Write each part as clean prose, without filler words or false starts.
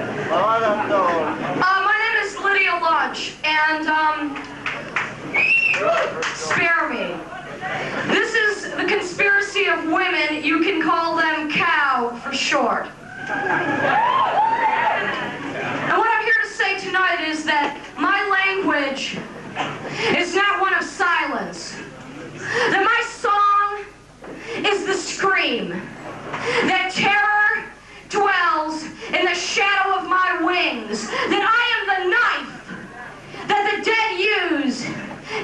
My name is Lydia and spare me. This is the conspiracy of women. You can call them COW for short. And what I'm here to say tonight is that my language is not one of silence. That my song is the scream. That terror dwells in the shadow of my wings. That I am the knife that the dead use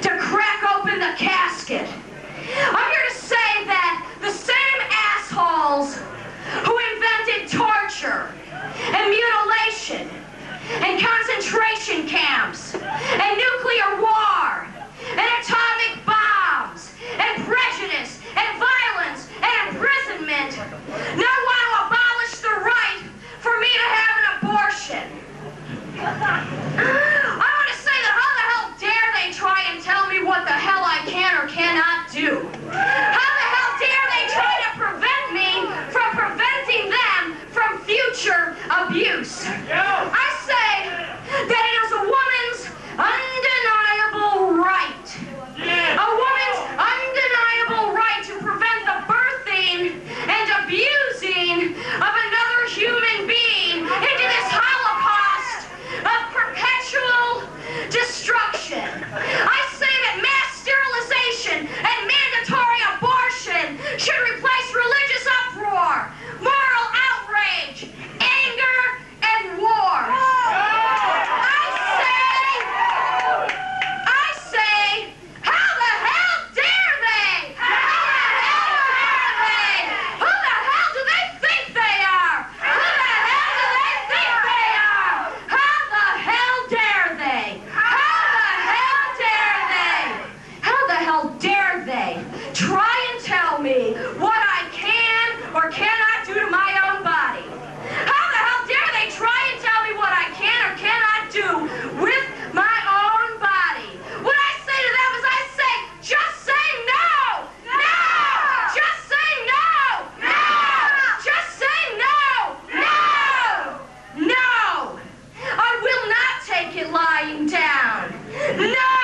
to crack open the casket. I'm here to say that the same assholes who invented torture and mutilation and concentration camps and nuclear war and atomic bombs and prejudice and violence and imprisonment now want to abolish the right for me to have an abortion. I want to say that how the hell dare they try and tell me what the hell I can or cannot do? How the hell dare they try to prevent me from preventing them from future abuse? I say that it is a woman's undeniable right. A woman's undeniable right to prevent the birthing and abusing of another human being into this holocaust of perpetual destruction. I say that mass sterilization and mandatory abortion should replace religious uproar, moral outrage, anger, and war. I say, how the hell dare they? How the hell dare they? Who the hell do they think they are? Who the hell do they think they are? How the hell dare they? How the hell dare they? How the hell dare they try and tell me what I can or cannot do to my own body? How the hell dare they try and tell me what I can or cannot do with my own body? What I say to them is I say, just say no! No! Just say no! No! Just say no! No! No! I will not take it lying down. No!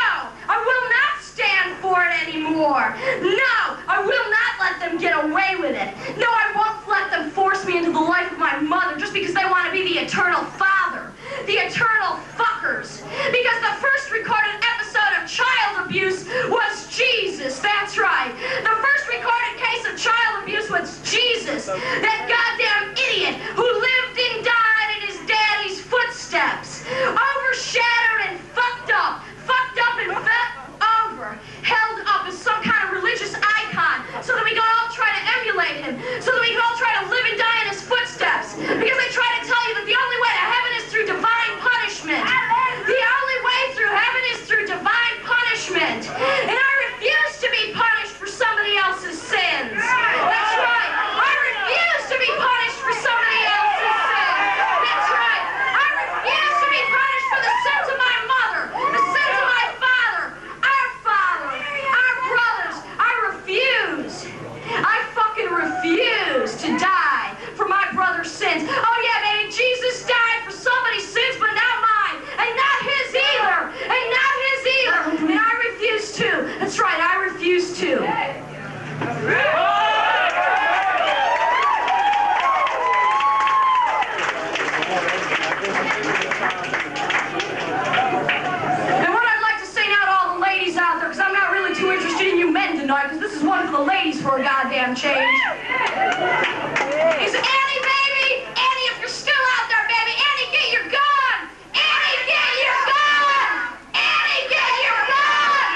I will not stand for it anymore. No! I will not let them get away with it. No, I won't let them force me into the life of my mother just because they want to be the eternal father. The eternal fuckers. Because the first recorded episode of child abuse was Jesus. That's right. The first recorded case of child abuse was Jesus. That goddamn idiot who lived and died in his daddy's footsteps. Overshadowed and fucked up and over. Held up as some kind of religious icon so that we can all try to emulate him. So that we can all try to live and die in his footsteps. Because they try to tell you that the only way to heaven is through divine punishment. The only way through heaven is through divine punishment. And I refuse to be punished for somebody else's sins. That's right. I refuse to be punished for somebody else's sins. That's right. I refuse to be punished for the sins of my mother, the sins of my father, our brothers. I refuse. I fucking refuse to die for my brother's sins. Oh yeah, baby, Jesus died for somebody's sins, but not mine. And not his either. And not his either. And I refuse to. That's right, I refuse to. And what I'd like to say now to all the ladies out there, because I'm not really too interested in you men tonight, because this is one for the ladies for a goddamn change. Is Annie, baby? Annie, if you're still out there, baby, Annie, get your gun! Annie, get your gun! Annie, get your gun!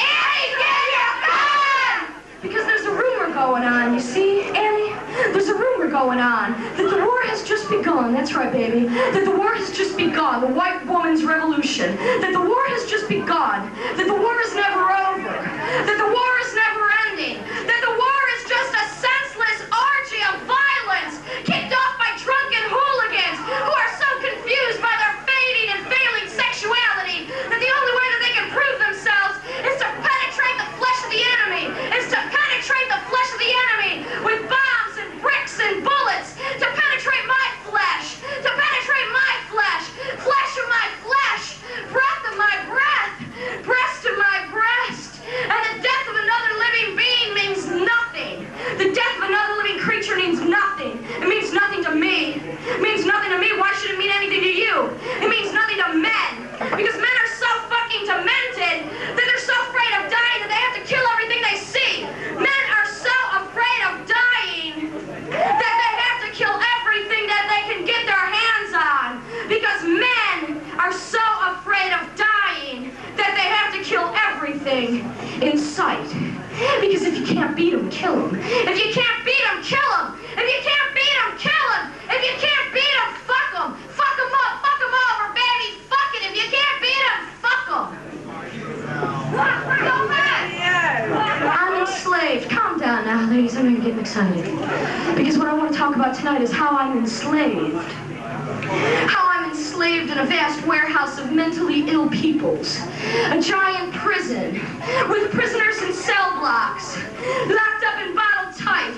Annie, get your gun! Because there's a rumor going on, you see, Annie? There's a rumor going on that the war has just begun. That's right, baby. That the war has just begun. The white woman's revolution. That the war has just begun. That the war is never over. That the war is never ending. That the war is just a senseless orgy of violence kicked off by drunken hooligans who are so confused by their fading and failing sexuality that the only way that they can prove themselves is to penetrate the flesh of the enemy. Is to penetrate the flesh of the enemy with bombs and bricks and bullets. To penetrate my flesh. To penetrate my sight. Because if you can't beat them, kill them. If you can't beat them, kill them. If you can't beat them, kill them. If you can't beat them, fuck them. Fuck them up, fuck them over, baby. Fuck it. If you can't beat them, fuck them. Go back. I'm enslaved. Calm down now, ladies. I know you're getting excited. Because what I want to talk about tonight is how I'm enslaved. How I'm enslaved in a vast warehouse of mentally ill peoples. A giant prison with prisoners in cell blocks, locked up and bottled tight,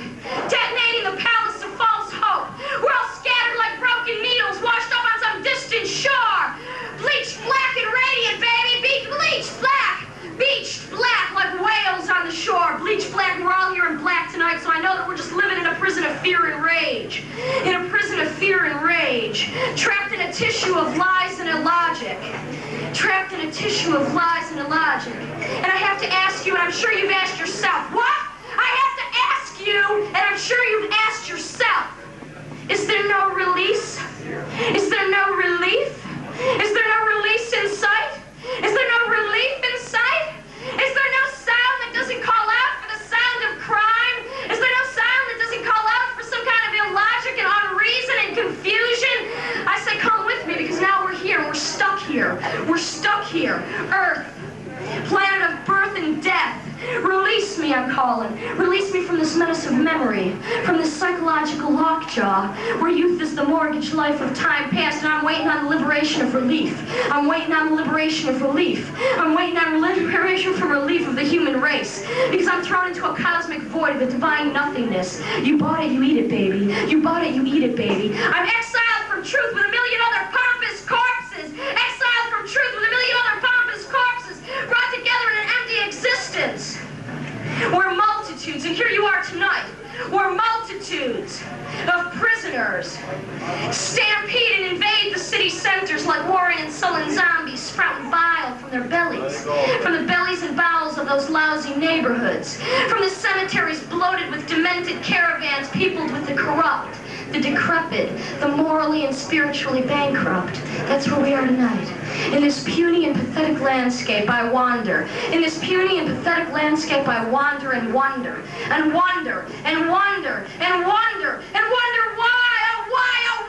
detonating the palace of false hope. We're all scattered like broken needles, washed up on some distant shore. Bleached black and radiant, baby. Bleached black. Bleached black like whales on the shore. Bleached black. We're all here in black tonight, so I know that we're just living in a prison of fear and rage. In a prison of fear and rage. Trapped in a tissue of lies and illogic. Trapped in a tissue of lies and illogic. And I have to ask you, and I'm sure you've asked yourself, what? I have to ask you, and I'm sure you've asked yourself, is there no release? Is there no relief? Is there no release in sight? Is there no relief in sight? Is there no sound that doesn't call out for the sound of crime? Is there no sound that doesn't call out for some kind of illogic and unreason and confusion? I say come with me because now we're here and we're stuck here. We're stuck here. Earth, planet of birth and death. Release me, I'm calling. Release me from this menace of memory, from this psychological lockjaw, where youth is the mortgage life of time past, and I'm waiting on the liberation of relief. I'm waiting on the liberation of relief. I'm waiting on liberation from relief of the human race, because I'm thrown into a cosmic void of a divine nothingness. You bought it, you eat it, baby. You bought it, you eat it, baby. I'm exiled from truth with a million other pompous corpses. Exiled from truth with a million other pompous corpses, brought together in an empty existence. We're multitudes, and here you are tonight. We're multitudes of prisoners. Stampede and invade the city centers like warring and sullen zombies sprouting bile from their bellies. From the bellies and bowels of those lousy neighborhoods. From the cemeteries bloated with demented caravans peopled with the corrupt, the decrepit, the morally and spiritually bankrupt. That's where we are tonight. In this puny and pathetic landscape, I wander. In this puny and pathetic landscape, I wander and wonder. And wonder, and wonder, and wonder, and wonder why, oh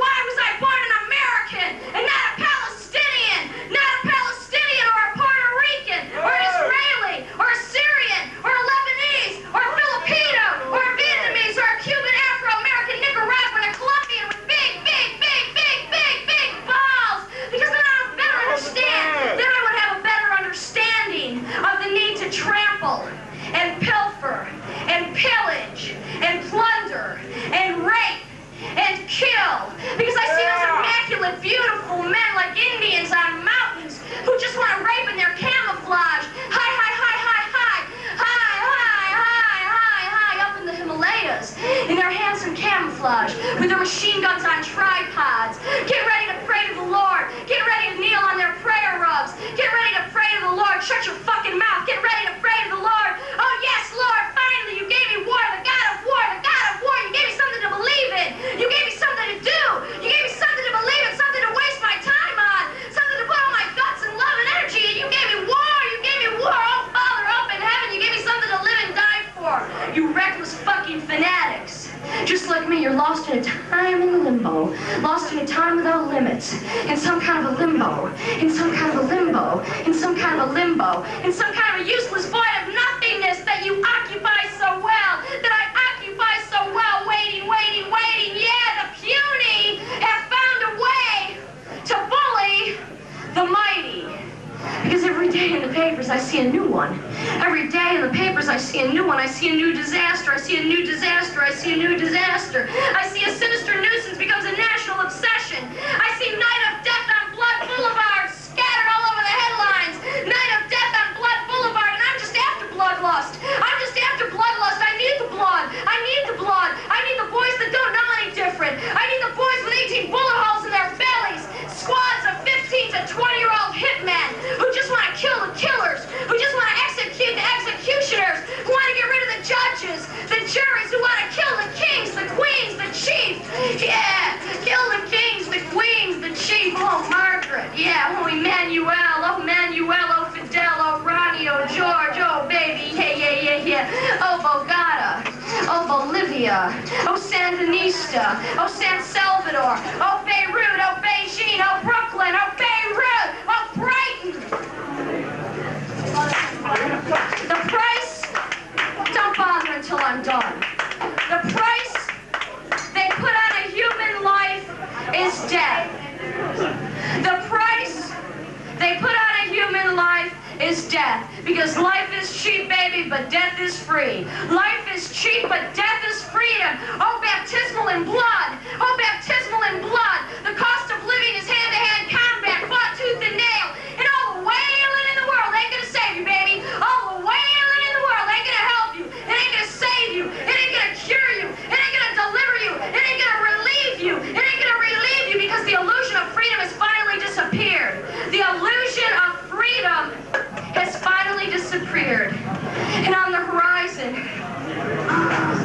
why was I born an American and not a Palestinian? Not a Palestinian or a Puerto Rican or an Israeli or a Syrian or a Lebanese or a Filipino or a Vietnamese or a Cuban, Afro-American, Nicaraguan, a Colombian with big balls. Because then I would better understand. Then I would have a better understanding of the need to trample and pilfer and pillage and plunder and rape and kill. Because I see those immaculate, beautiful men like Indians on mountains who just want to rape in their camouflage. High up in the Himalayas. In their handsome camouflage. With their machine guns on tripods. Get ready to pray to the Lord. Get ready to kneel on their prayer rugs. Get ready to pray to the Lord. Shut your fucking mouth. Get ready to pray to the Lord. Oh yes, Lord, finally you gave me war, the God of war, the God of war. You gave me something to believe in. You gave me something to do. You gave me something to believe in, something to waste my time on, something to put all my guts and love and energy in. You gave me war. You gave me war. Oh, Father up in heaven, you gave me something to live and die for. You reckless fucking fanatics. Just like me, you're lost in a time in limbo. Lost in a time without limits. In some kind of a limbo. In some kind of a limbo. In some kind of a limbo. In some kind of a useless void of nothingness that you occupy so well. That I occupy so well. Waiting. Yeah, the puny have found a way to bully the mighty. Because every day in the papers I see a new one. Every day in the papers I see a new one. I see a new disaster. I see a new disaster. I see a new disaster. I see a sinister nuisance becomes a national obsession. I see Night of Death on Blood Boulevard scattered all over the headlines. Night of Death on Blood Boulevard, and I'm just after bloodlust. I'm just after bloodlust. I need the blood. I need the blood. I need the boys that don't know any different. I need the boys with 18 bullet holes in their bellies. Squads of 15 to 20-year-old hitmen who just want to kill the killers, who just want to execute the executioners, who want to get rid of the judges, the juries, who want to kill the kings, the queens, the chiefs. Yeah, Lydia, oh Sandinista, oh San Salvador, oh Beirut, oh Beijing, oh Brooklyn, oh Beirut, oh Brighton. The price, don't bother until I'm done. The price they put on a human life is death. The price they put on a human life is death. Because life is cheap, baby, but death is free. Life is cheap, but death is freedom. Oh, baptismal in blood. Oh, baptismal in blood. The cost of living is hand-to-hand combat, fought tooth and nail. And all the wailing in the world ain't gonna save you, baby. All the wailing in the world ain't gonna help you. It ain't gonna save you. It ain't gonna cure you. It ain't gonna deliver you. It ain't gonna relieve you. It ain't gonna relieve you because the illusion of freedom has finally disappeared. The illusion of freedom has finally disappeared. And on the horizon,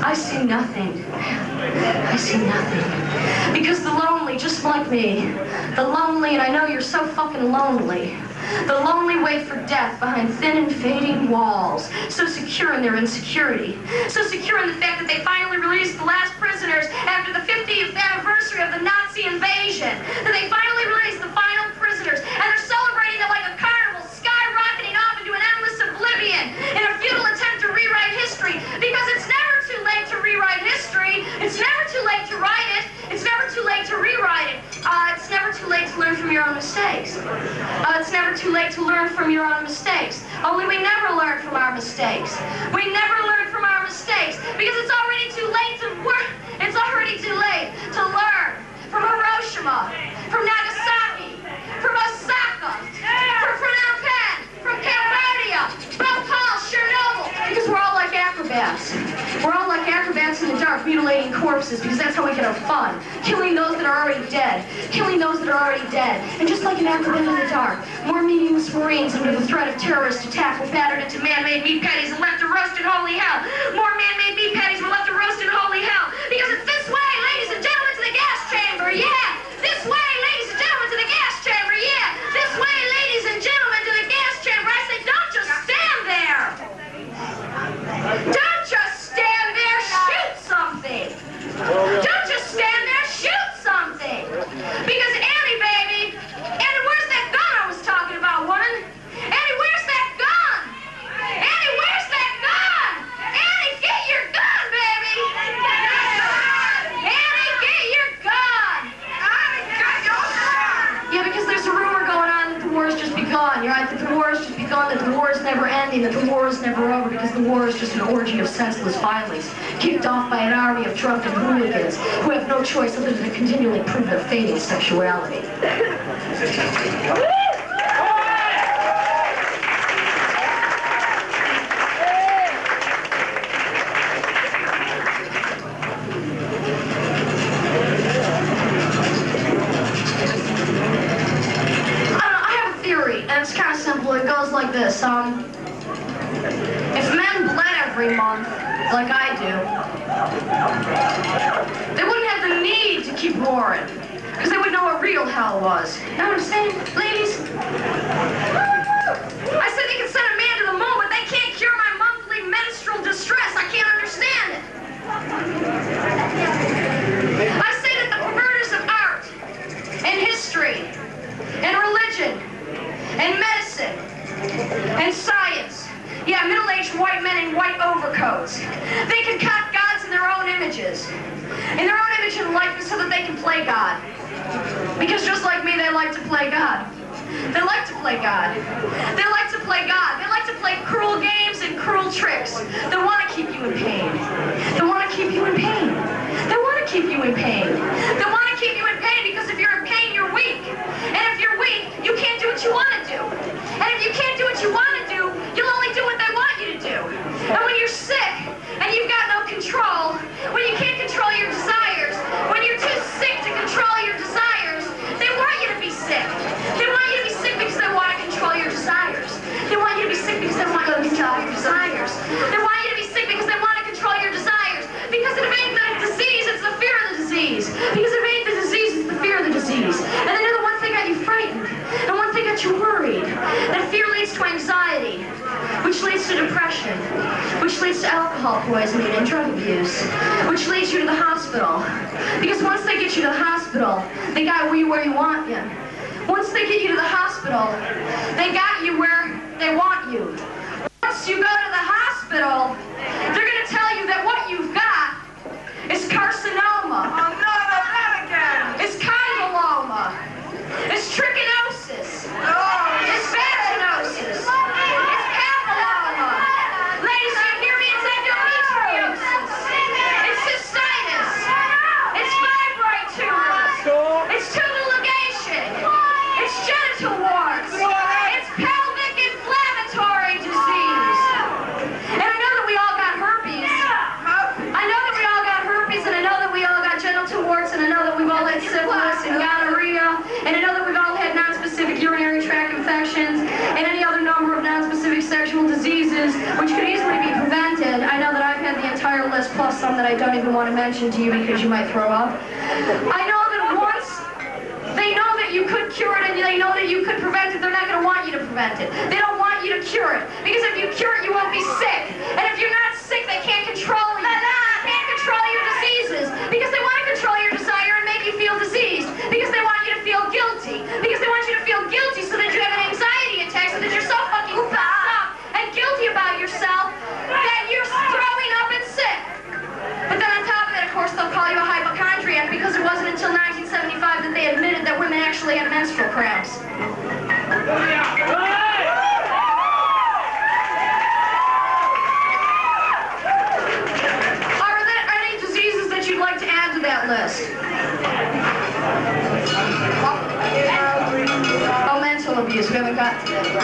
I see nothing. I see nothing. Because the lonely, just like me, the lonely, and I know you're so fucking lonely, the lonely wait for death behind thin and fading walls, so secure in their insecurity, so secure in the fact that they finally released the last prisoners after the 50th anniversary of the Nazi invasion, that they finally released the final prisoners, and they're celebrating it like a carnival, skyrocketing off into an endless oblivion in a futile attempt to rewrite history, because it's never too late to rewrite history. It's never too late to write it. It's never too late to rewrite it. It's never too late to learn from your own mistakes. It's never too late to learn from your own mistakes. Only we never learn from our mistakes. We never learn from our mistakes because it's already too late to work. It's already too late to learn from Hiroshima, from Nagasaki, from Osaka, from Phnom Penh, from Cambodia, Bhopal, Chernobyl, because we're all like acrobats. We're all like acrobats in the dark, mutilating corpses, because that's how we get our fun. Killing those that are already dead. Killing those that are already dead. And just like an acrobat in the dark, more meaningless Marines under the threat of terrorist attack were battered into man-made meat patties and left to roast in holy hell. More man-made meat patties were left to roast in holy hell. Because it's this way, ladies and gentlemen, to the gas chamber, yeah! This way, ladies and gentlemen, to the gas chamber, yeah! This way, ladies and gentlemen, to the gas chamber. I say, don't just stand there! Don't just stand there, shoot something! Don't just stand there, shoot something! Because Annie, baby, Annie, where's that gun I was talking about, woman? Annie, where's that gun? Annie, where's that gun? Annie, get your gun, baby! Annie, get your gun! Annie, get your gun! Yeah, because there's a rumor going on that the war has just begun. You're right, that the war has just begun, that the war is never ending, that the war is never over, because the war is just an orgy of senseless violence, kicked off by an army of drunken hooligans who have no choice other than to continually prove their fading sexuality. It's kind of simple. It goes like this. If men bled every month, like I do, they wouldn't have the need to keep warring, because they would know what real hell was. You know what I'm saying, ladies? I said they can send a man to the moon, but they can't cure my monthly menstrual distress. I can't understand it. I say that the perverters of art and history and religion and medicine, and science. Yeah, middle-aged white men in white overcoats. They concoct gods in their own images. In their own image and likeness so that they can play God. Because just like me, they like to play God. They like to play God. They like to play God. They like to play cruel games and cruel tricks. They want to keep you in pain. They want to keep you in pain. They want to keep you in pain. They want to keep you in pain because if you're in pain, you're weak. And if you're weak, you can't do what you want to do. And if you can't do what you want to do, you'll only do what they want you to do. And when you're sick and you've got no control, when you can't control your desires, when you're too sick to control your desires, they want you to be sick. They want you to be sick because they want to control your desires. They want you to be sick because they want you to control your desires. They want you to be sick because they want to control your desires. Because if it ain't the disease, it's the fear of the disease. Because if it ain't the disease, it's the fear of the disease. And then the one thing got you frightened. And one thing got you worried. That fear leads to anxiety. which leads to depression, which leads to alcohol poisoning and drug abuse, which leads you to the hospital. Because once they get you to the hospital, they got you where you want you. Once they get you to the hospital, they got you where they want you. Once you go to the hospital, they're going to tell you that what you've got is carcinoma. Oh, no, not again. It's condyloma. It's trichinosis. Oh, It's vaginosis. It's papilloma. Ladies, you hear me? It's endometriosis. It's cystitis. It's fibroid tumors. It's tubal ligation. It's genital warts. It's pelvic inflammatory disease. And I know that we all got herpes. I know that we all got herpes, and I know that we all got genital warts, and I know that we've all had syphilis and gonorrhea, and I know that we've all had non-specific urinary tract infections and any other number of non-specific sexual diseases which could easily be prevented. I know that I've had the entire list plus some that I don't even want to mention to you because you might throw up. I know that once they know that you could cure it and they know that you could prevent it, they're not going to want you to prevent it. They don't want you to cure it because if you cure it, you won't be sick. And if you're not sick, they can't control you. They can't control your diseases because they want to control your desire and make you feel diseased because they want you to feel guilty because they want you to feel guilty so that you have an anxiety attack so that you're so fucking pissed off and guilty about yourself that you're throwing up and sick. But then on top of that, of course, they'll call you a hypochondriac because it wasn't until 1975 that they admitted that women actually had menstrual cramps. Are there any diseases that you'd like to add to that list? Oh, mental abuse. We haven't got to that yet.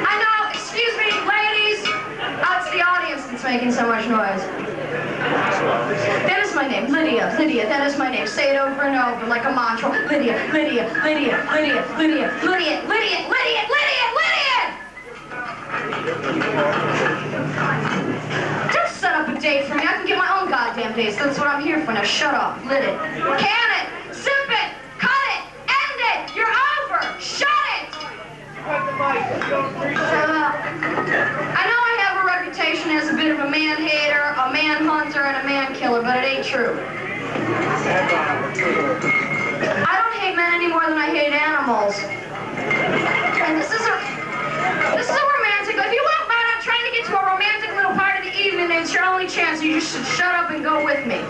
I know, excuse me, ladies. Oh, it's the audience that's making so much noise. That is my name, Lydia. Lydia, that is my name. Say it over and over like a mantra. Lydia, Lydia, Lydia, Lydia, Lydia, Lydia, Lydia, Lydia, Lydia, Lydia! Just set up a date for me. I can get my own goddamn dates. That's what I'm here for. Now shut up. Lit it. Can it. Sip it. Cut it. End it. You're over. Shut it. I know I have a reputation as a bit of a man-hater, a man-hunter, and a man-killer, but it ain't true. I don't hate men any more than I hate animals. And this is a romantic, if you won't mind, I'm trying to get to a romantic little part of the evening, and it's your only chance, so you should shut up and go with me.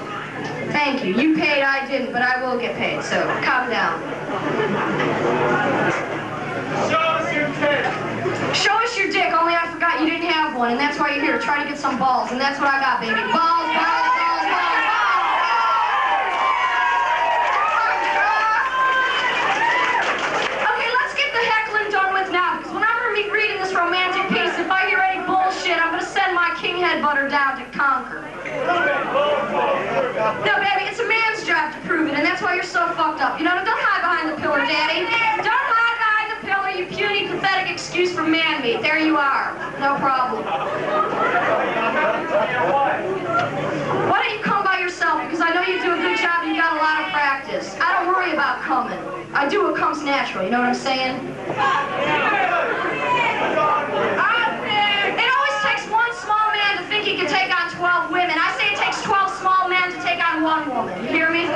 Thank you. You paid, I didn't, but I will get paid, so calm down. Show us your dick. Show us your dick, only I forgot you didn't have one, and that's why you're here, trying to get some balls, and that's what I got, baby. Balls, balls, balls, balls, balls. Okay, let's get the heckling done with now, because when I'm reading this romantic piece, if I hear any bullshit, I'm going to send my king head butter down to Concord. No, baby, it's a man's job to prove it, and that's why you're so fucked up. You know, don't hide behind the pillar, Daddy. Don't hide behind the pillar, you puny, pathetic excuse for man meat. There you are. No problem. Why don't you come by yourself? Because I know you do a good job and you got a lot of practice. I don't worry about coming. I do what comes natural, you know what I'm saying? It always takes one small man to think he can take on 12 women. I say it takes 12 small men to take on one woman. You hear me?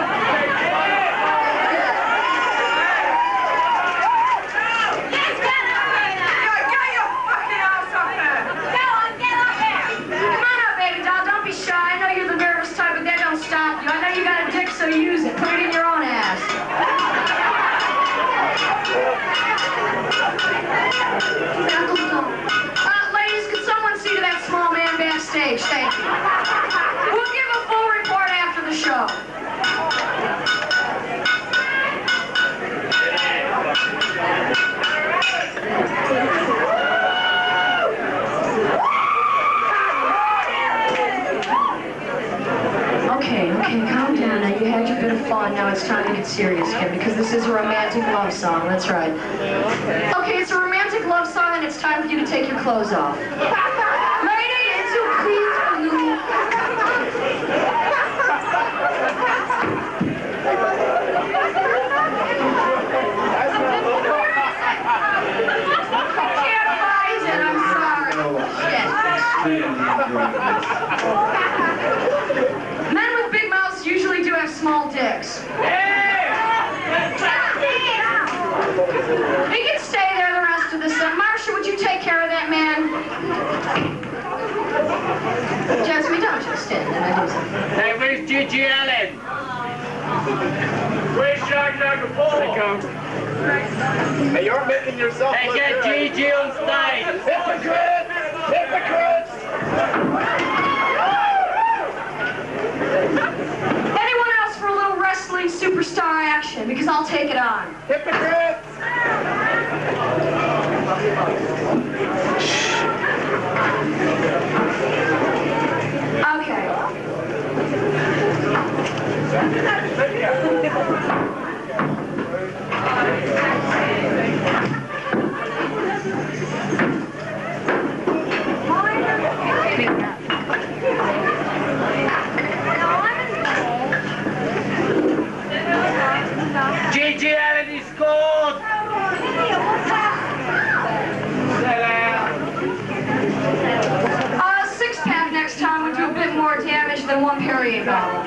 So use it. Put it in your own ass. Ladies, could someone see to that small man backstage? Thank you. We'll give a full report after the show. Okay, calm down. Now you had your bit of fun. Now it's time to get serious again because this is a romantic love song. That's right. Okay, it's a romantic love song and it's time for you to take your clothes off. Ladies, please. small dicks. He can stay there the rest of the set. Marcia, would you take care of that man? Jasmine, don't you stand there. I do something. Hey, where's Gigi Allen? Where's Shaggy Paul? Hey, you're making yourself look good. Hey, get Gigi on stage. Hypocrites! Hypocrites! Anyone else for a little wrestling superstar action? Because I'll take it on. Hypocrites! Okay. Gigi Allen, he scored! Six-pack next time would do a bit more damage than one Perrier bottle.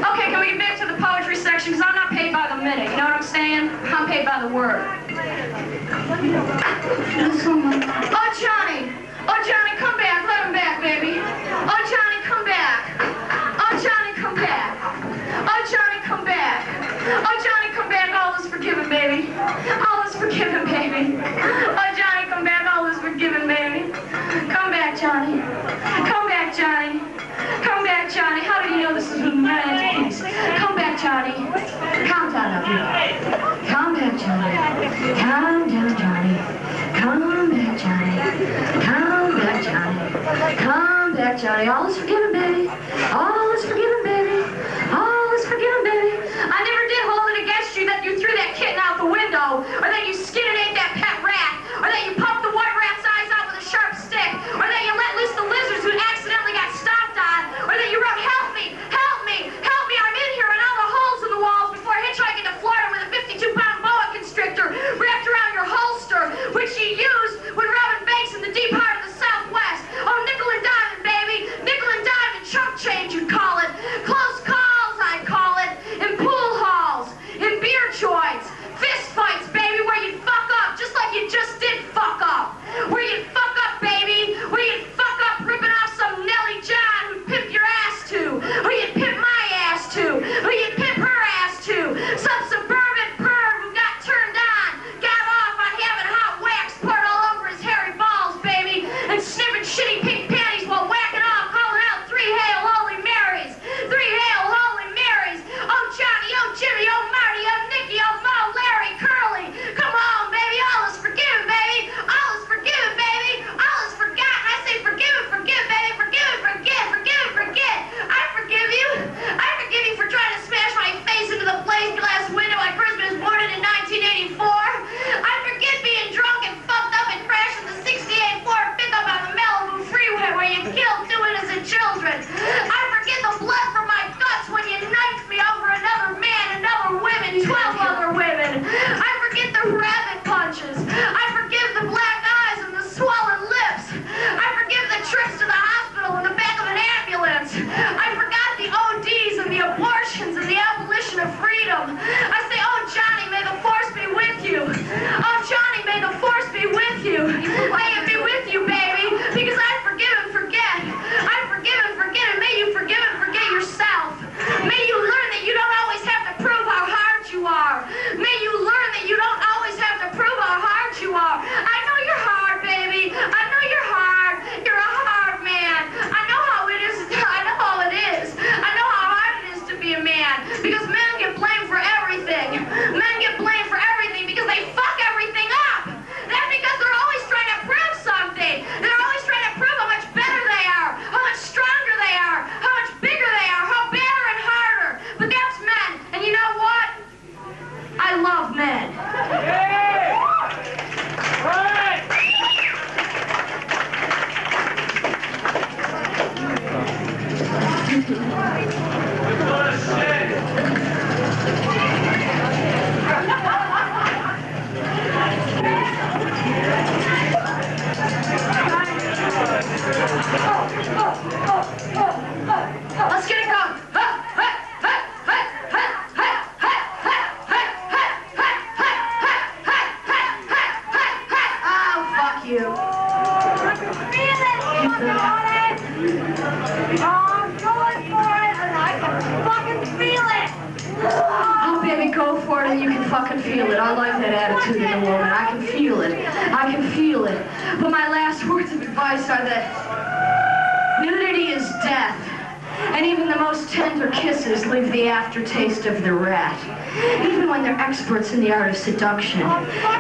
Okay, can we get back to the poetry section? Because I'm not paid by the minute, you know what I'm saying? I'm paid by the word. Oh, Johnny! Oh, Johnny, come back. Let him back, baby. Oh, Johnny, come back. Oh, Johnny, come back. Oh, Johnny, come back. Oh, Johnny, come back. All is forgiven, baby. All is forgiven, baby. Oh, Johnny, come back. All is forgiven, baby. Come back, Johnny. Come back, Johnny. Come back, Johnny. How do you know this is my piece? Come back, Johnny. Calm down up here. Come back, Johnny. Calm down, Johnny. Come back, Johnny. Come back, Johnny. Come back, Johnny. All is forgiven, baby. All is forgiven, baby. All is forgiven, baby. I never did hold it against you that you threw that kitten out the window, or that you skinned and ate that pet rat, or that you pumped the white rat's eyes out with a sharp stick, or that you let loose the lizards who accidentally got stomped on, or that you wrote, "Help me, help me, help me, I'm in here," and all the holes in the walls before hitchhiking to Florida with a 52-pound boa constrictor wrapped around your holster, which you used when robbing banks in the deep heart of the Southwest. Oh, nickel and diamond, baby. Nickel and diamond chump change, you'd call it. Close calls, I'd call it. In pool halls, in beer joints, fist fights, baby, where you'd fuck up, just like you just did fuck up. Where you'd fuck up, baby. Where you'd fuck up ripping off some Nellie John who'd pimp your ass to. Who you'd pimp my ass to. Who you'd pimp her ass to. Some suburban perv who got turned on, got off on having hot wax poured all over his hairy balls, baby, and sniffing shitty pink panties while whacking off, calling out 3 Hail Holy Marys. 3 Hail Holy Marys. Oh, Johnny, oh, Jimmy, oh, Marty, oh, Nicky, oh, Mo, Larry, Curly. Come on, baby. All is forgiven, baby. All is forgiven, baby. All is forgotten. I say forgiven, forgive, baby. Forgiven, forget, forgiven, forget. I forgive you. I forgive you for trying to smash my face into the plate glass window on Christmas morning in 1984. I forget being drunk and fucked up and crashing the 68 Ford pickup on the Malibu freeway where you killed 2 innocent children. I forget the blood from my guts when you knifed me over another man and other women, 12 other women. I forget the rabbit punches. I forgive the black eyes and the swollen lips. I forgive the trips to the hospital in the back of an ambulance. I forgot the ODs and the abortions and the abolition of freedom. I say, oh, Johnny, may the force be with you. Oh, Johnny, may the force be with you. May it be with you, baby, because I forgive and forget. I forgive and forget, and may you forgive and forget yourself. May you learn that you don't always have to prove how hard you are. May you learn that you don't always have to prove how hard you are. I know you're hard, baby. I know you're hard. You're a hard man. I know how it is. I know how it is. I know how hard it is to be a man, because men get blamed for everything. Men get blamed for everything because they fuck everything up. That's because they're always trying to prove something. They're always trying to prove how much better they are, how much stronger they are, how much bigger they are, how better and harder. But that's men. And you know what? I love men. Let's get it going. Fucking feel it! Oh, baby, go for it and you can fucking feel it. I like that attitude in a woman. I can feel it. I can feel it. But my last words of advice are that nudity is death. And even the most tender kisses leave the aftertaste of the rat. Even when they're experts in the art of seduction.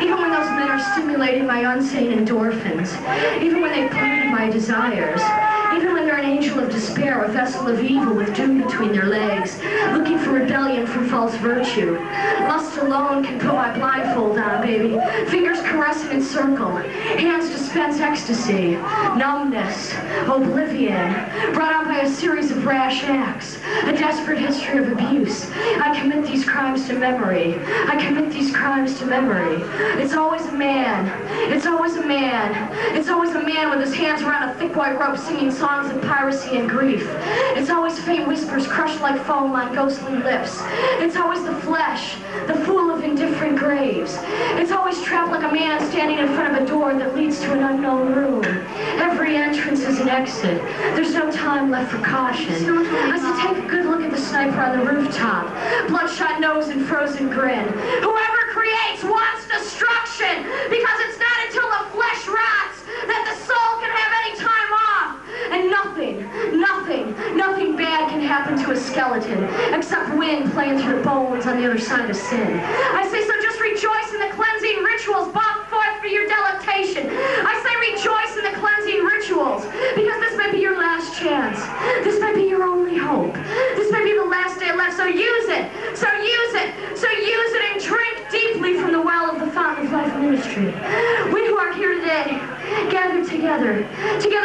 Even when those men are stimulating my unsane endorphins. Even when they've polluted my desires. Even when they're an angel of despair, a vessel of evil with doom between their legs, looking for rebellion from false virtue. Lust alone can put my blindfold on, baby. Fingers caress and encircle. Hands dispense ecstasy. Numbness. Oblivion. Brought on by a series of rash acts. A desperate history of abuse. I commit these crimes to memory. I commit these crimes to memory. It's always a man. It's always a man. It's always a man with his hands around a thick white rope singing songs of piracy and grief. It's always faint whispers crushed like foam on ghostly lips. It's always the flesh, the fool of indifferent graves. It's always trapped like a man standing in front of a door that leads to an unknown room. Every entrance is an exit. There's no time left for caution. I say take a good look at the sniper on the rooftop. Bloodshot nose and frozen grin. Whoever creates wants destruction, because it's not until the flesh rots that the soul can have any time off. And nothing bad can happen to a skeleton, except wind playing through the bones on the other side of sin. I say, so just rejoice in the cleansing rituals brought forth for your delectation. I say rejoice in the cleansing rituals, because this may be your last chance. This may be your only hope. This may be the last day left, so use it. So use it. So use it and drink deeply from the well of the fountain of life ministry. We who are here today, gathered together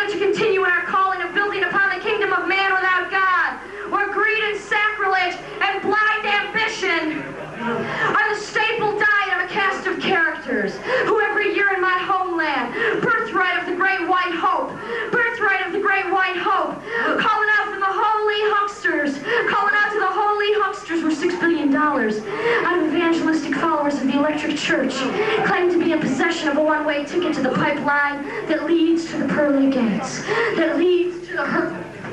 to continue in our calling of building upon the kingdom of man without God, where greed and sacrilege and blind ambition are the staple diet of a cast of characters who every year in my homeland, birthright of the great white hope, calling out from the holy hucksters, calling out to the holy hucksters where $6 billion out of evangelistic followers of the electric church claim to be in possession of a one-way ticket to the pipeline that leads to the pearly gates, that leads to the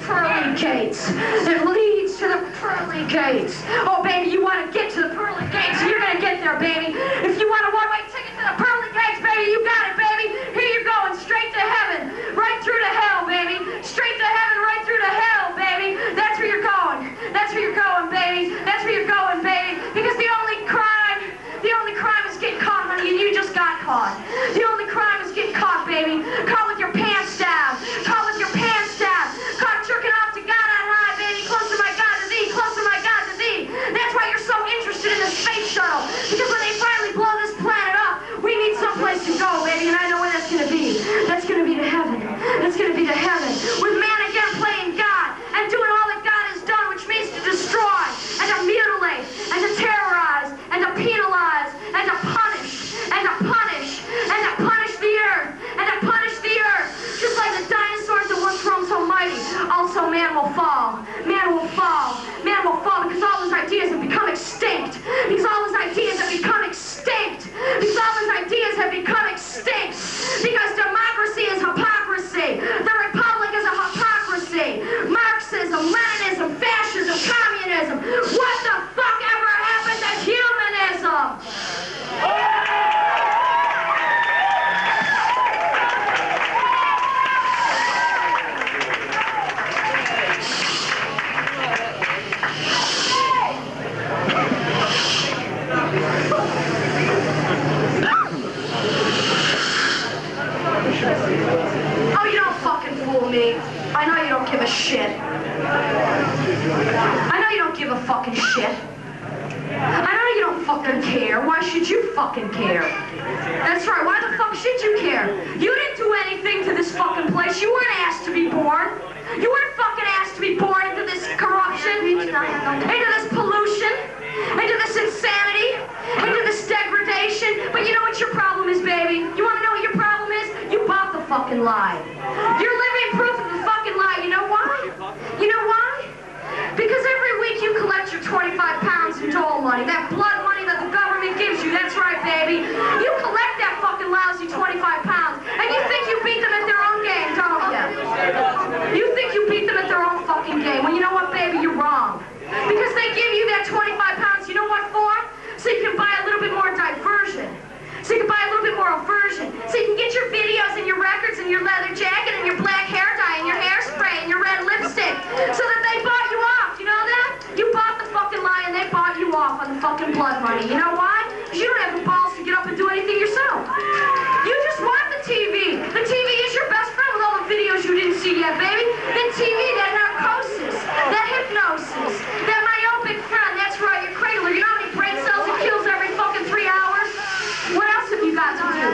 pearly gates, that leads to the pearly gates. Oh, baby, you want to get to the pearly gates, you're going to get there, baby. If you want a one-way ticket to the pearly gates, baby, you got it, baby. Here you're going, straight to heaven, right through to hell, baby. Straight to heaven, right through to hell, baby. That's where you're going. That's where you're going, baby. That's where you're going, baby. Because the only crime is getting caught, honey, and you just got caught. The only crime is getting caught, baby. Caught with your pants down. Caught with your pants down. Caught jerking off to God on high, baby. Closer, my God, to thee. Closer, my God, to thee. That's why you're so interested in the space shuttle. Because when they finally blow this planet up, we need someplace to go, baby, and I know where that's going to be. That's going to be to heaven. That's going to be to heaven. With man again playing God and doing all that God has done, which means to destroy and to mutilate and to terrorize and to penalize and to punish and to punish and to punish the earth and to punish the earth. Just like the dinosaurs that once roamed so mighty, also man will fall. Man will fall. Man will fall because all his ideas have become extinct. Because all his ideas have become extinct. Because all his ideas have become extinct. Because democracy is hypocrisy. The republic is a hypocrisy. Marxism, Leninism, fascism, communism. What the fuck ever happened to humanism? Oh, you don't fucking fool me. I know you don't give a shit. I know you don't give a fucking shit. I know you don't fucking care. Why should you fucking care? That's right. Why the fuck should you care? You didn't do anything to this fucking place. You weren't asked to be born. You weren't fucking asked to be born into this corruption, into this pollution, into this insanity, into this degradation. But you know what your problem is, baby? You want to know what your problem is? You bought the fucking lie. You're living proof of the fucking lie. You know why? You know why? Because every week you collect your 25 pounds in dole money, that blood money that the government gives you. That's right, baby. You collect that fucking lousy 25 pounds, and you think you beat them at their own game, don't you? You think you beat them at their own fucking game. Well, you know what, baby? You're wrong. that 25 pounds, you know what for? So you can buy a little bit more diversion. So you can buy a little bit more aversion. So you can get your videos and your records and your leather jacket and your black hair dye and your hairspray and your red lipstick. So that they bought you off, you know that? You bought the fucking lie and they bought you off on the fucking blood money. You know why? Because you don't have the balls to get up and do anything yourself. You just want the TV. The TV is your best friend with all the videos you didn't see yet, baby. The TV, that narcosis, that hypnosis, that myopic friend, that's right, your cradler. You know how many brain cells it kills every fucking 3 hours? What else have you got to do?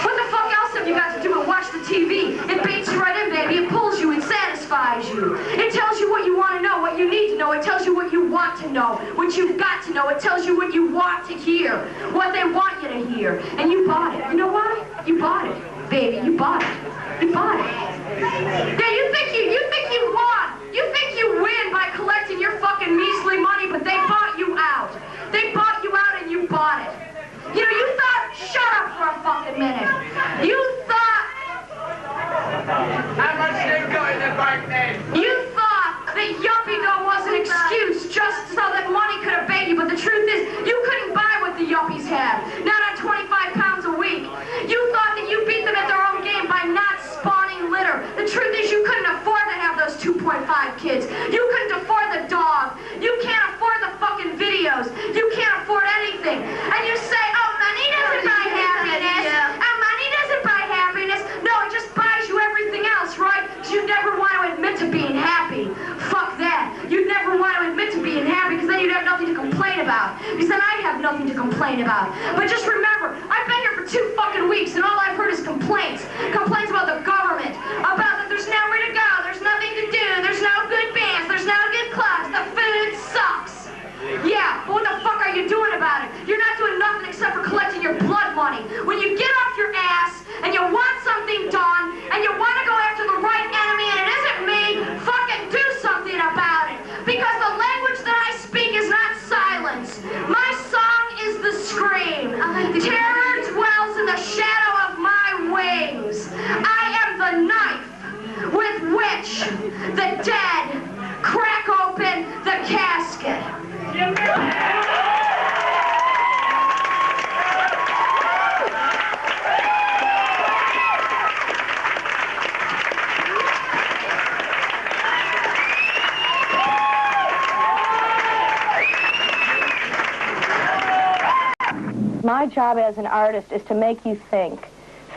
What the fuck else have you got to do but watch the TV? It baits you right in, baby. It pulls you. It satisfies you. It tells you what you want to know, what you need to know. It tells you what you want to know, what you've got to know. It tells you what you want to hear, what they want you to hear. And you bought it. You know why? You bought it, baby. You bought it. You bought it. Yeah, you think you won. You think you win by collecting your fucking measly money, but they bought you out. They bought you out and you bought it. You know, you thought, shut up for a fucking minute. You thought... How much did you go in the bank then? You thought that yuppie dough was an excuse just so that money could abate you, but the truth is, you couldn't buy what the yuppies had. Not on 25 pounds a week. You thought that you beat them at their own game by not spawning litter. The truth is, you couldn't afford to have those 2.5 kids. You couldn't afford the dog. You can't afford the fucking videos. You can't afford anything. And you say, oh, money doesn't buy happiness. Oh, money doesn't buy happiness. No, it just buys you everything else, right? Because you never want to admit to being happy. Fuck that. You'd never want to admit to being happy because then you'd have nothing to complain about. Because then I'd have nothing to complain about. But just remember, I've been here for 2 fucking weeks and all I've heard is complaints. Complaints about the government. About that there's nowhere to go. There's nothing to do. There's no good bands. There's no good clubs. The food sucks. Yeah, but what the fuck are you doing about it? You're not doing nothing except for collecting your blood money. When you get off your ass and you want something done and you want to go after the right enemy and it isn't me, fucking do something about it. Because the language that I speak is not silence. My song is the scream. Terror dwells in the shadow of my wings. I am the knife with which the dead crack open the casket. My job as an artist is to make you think.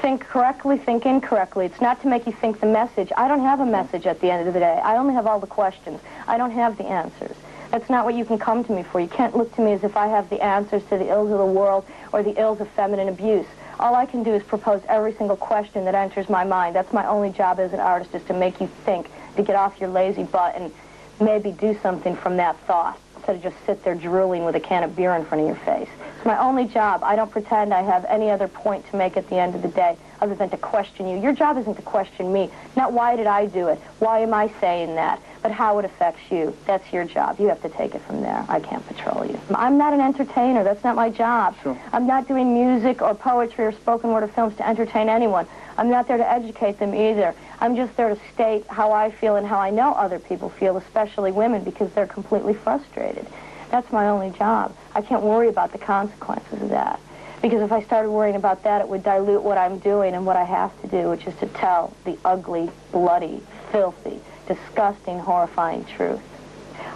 Think correctly, think incorrectly. It's not to make you think the message. I don't have a message at the end of the day. I only have all the questions. I don't have the answers. That's not what you can come to me for. You can't look to me as if I have the answers to the ills of the world or the ills of feminine abuse. All I can do is propose every single question that enters my mind. That's my only job as an artist, is to make you think, to get off your lazy butt and maybe do something from that thought instead of just sit there drooling with a can of beer in front of your face. It's my only job. I don't pretend I have any other point to make at the end of the day other than to question you. Your job isn't to question me. Not why did I do it, why am I saying that, but how it affects you. That's your job. You have to take it from there. I can't patrol you. I'm not an entertainer. That's not my job. Sure. I'm not doing music or poetry or spoken word or films to entertain anyone. I'm not there to educate them either. I'm just there to state how I feel and how I know other people feel, especially women, because they're completely frustrated. That's my only job. I can't worry about the consequences of that. Because if I started worrying about that, it would dilute what I'm doing and what I have to do, which is to tell the ugly, bloody, filthy, disgusting, horrifying truth.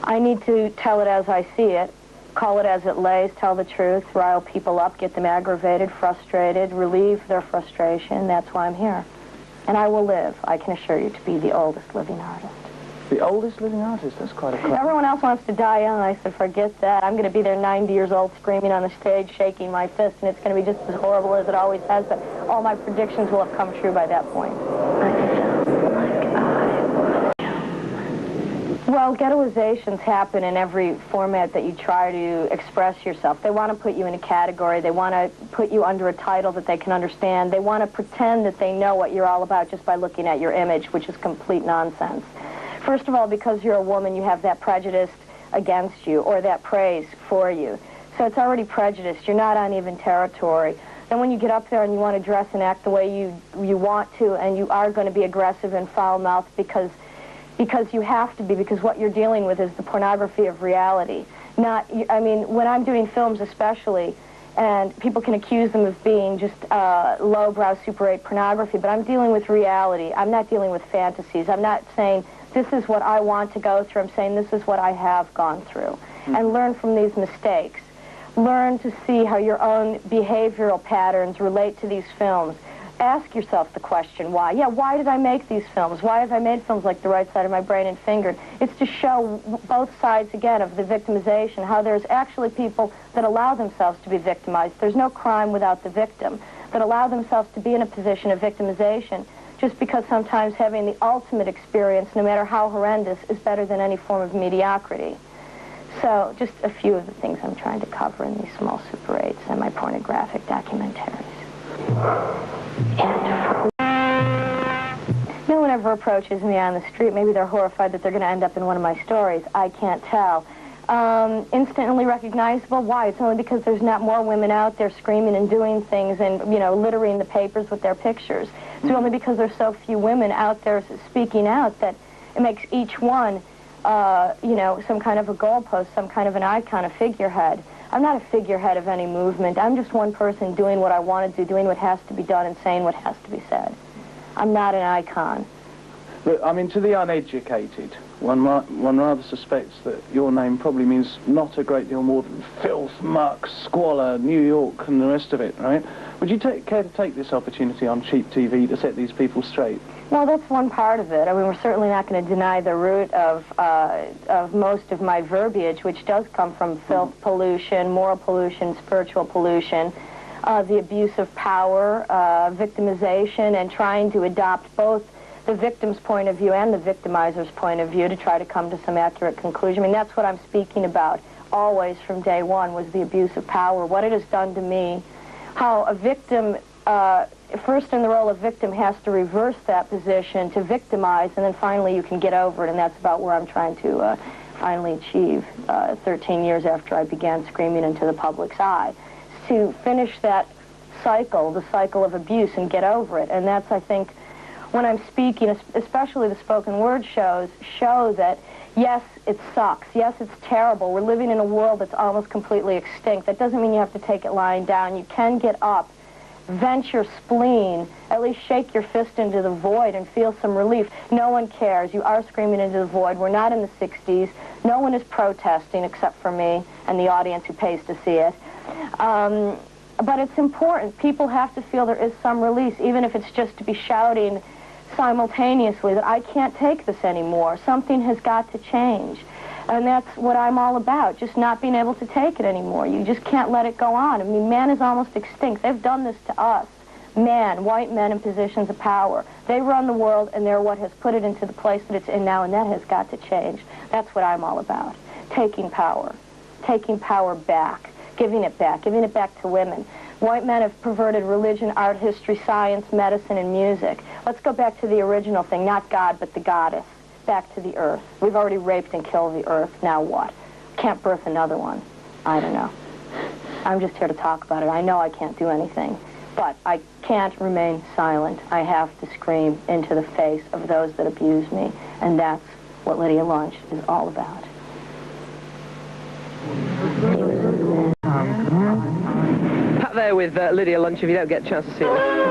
I need to tell it as I see it, call it as it lays, tell the truth, rile people up, get them aggravated, frustrated, relieve their frustration. That's why I'm here. And I will live, I can assure you, to be the oldest living artist. The oldest living artist? That's quite a claim. Everyone else wants to die young. I said, forget that. I'm going to be there 90 years old, screaming on the stage, shaking my fist, and it's going to be just as horrible as it always has, but all my predictions will have come true by that point. Well, ghettoizations happen in every format that you try to express yourself. They want to put you in a category. They want to put you under a title that they can understand. They want to pretend that they know what you're all about just by looking at your image, which is complete nonsense. First of all, because you're a woman, you have that prejudice against you or that praise for you. So it's already prejudiced. You're not on even territory. Then when you get up there and you want to dress and act the way you want to, and you are going to be aggressive and foul-mouthed because you have to be, because what you're dealing with is the pornography of reality. I mean, when I'm doing films especially, and people can accuse them of being just lowbrow Super 8 pornography, but I'm dealing with reality. I'm not dealing with fantasies. I'm not saying this is what I want to go through. I'm saying this is what I have gone through. And learn from these mistakes. Learn to see how your own behavioral patterns relate to these films. Ask yourself the question, why? Yeah, why did I make these films? Why have I made films like The Right Side of My Brain and Fingered? It's to show both sides, again, of the victimization, how there's actually people that allow themselves to be victimized. There's no crime without the victim, that allow themselves to be in a position of victimization just because sometimes having the ultimate experience, no matter how horrendous, is better than any form of mediocrity. So, just a few of the things I'm trying to cover in these small Super 8 semi-pornographic documentaries. No one ever approaches me on the street. Maybe they're horrified that they're going to end up in one of my stories. I can't tell. Instantly recognizable? Why? It's only because there's not more women out there screaming and doing things and, you know, littering the papers with their pictures. It's only because there's so few women out there speaking out that it makes each one, you know, some kind of a goalpost, some kind of an icon, a figurehead. I'm not a figurehead of any movement. I'm just one person doing what I want to do, doing what has to be done, and saying what has to be said. I'm not an icon. Look, I mean, to the uneducated, one rather suspects that your name probably means not a great deal more than filth, muck, squalor, New York, and the rest of it, right? Would you care to take this opportunity on cheap TV to set these people straight? Well, that's one part of it. I mean, we're certainly not going to deny the root of most of my verbiage, which does come from filth pollution, moral pollution, spiritual pollution, the abuse of power, victimization, and trying to adopt both the victim's point of view and the victimizer's point of view to try to come to some accurate conclusion. I mean, that's what I'm speaking about always from day one, was the abuse of power, what it has done to me, how a victim, first in the role of victim, has to reverse that position to victimize, and then finally you can get over it, and that's about where I'm trying to finally achieve 13 years after I began screaming into the public's eye, to finish that cycle, the cycle of abuse, and get over it. And that's, I think, when I'm speaking, especially the spoken word shows, show that, yes, it sucks. Yes, it's terrible. We're living in a world that's almost completely extinct. That doesn't mean you have to take it lying down. You can get up, vent your spleen, at least shake your fist into the void and feel some relief. No one cares. You are screaming into the void. We're not in the 60s. No one is protesting except for me and the audience who pays to see it. But it's important. People have to feel there is some release, even if it's just to be shouting simultaneously that I can't take this anymore. Something has got to change. And that's what I'm all about, just not being able to take it anymore. You just can't let it go on. I mean, man is almost extinct. They've done this to us. Man, white men in positions of power. They run the world, and they're what has put it into the place that it's in now, and that has got to change. That's what I'm all about. Taking power back, giving it back to women. White men have perverted religion, art, history, science, medicine, and music. Let's go back to the original thing, not God, but the goddess. Back to the earth. We've already raped and killed the earth. Now what? Can't birth another one. I don't know. I'm just here to talk about it. I know I can't do anything, but I can't remain silent. I have to scream into the face of those that abuse me, and that's what Lydia Lunch is all about. Pat there with Lydia Lunch, if you don't get a chance to see her.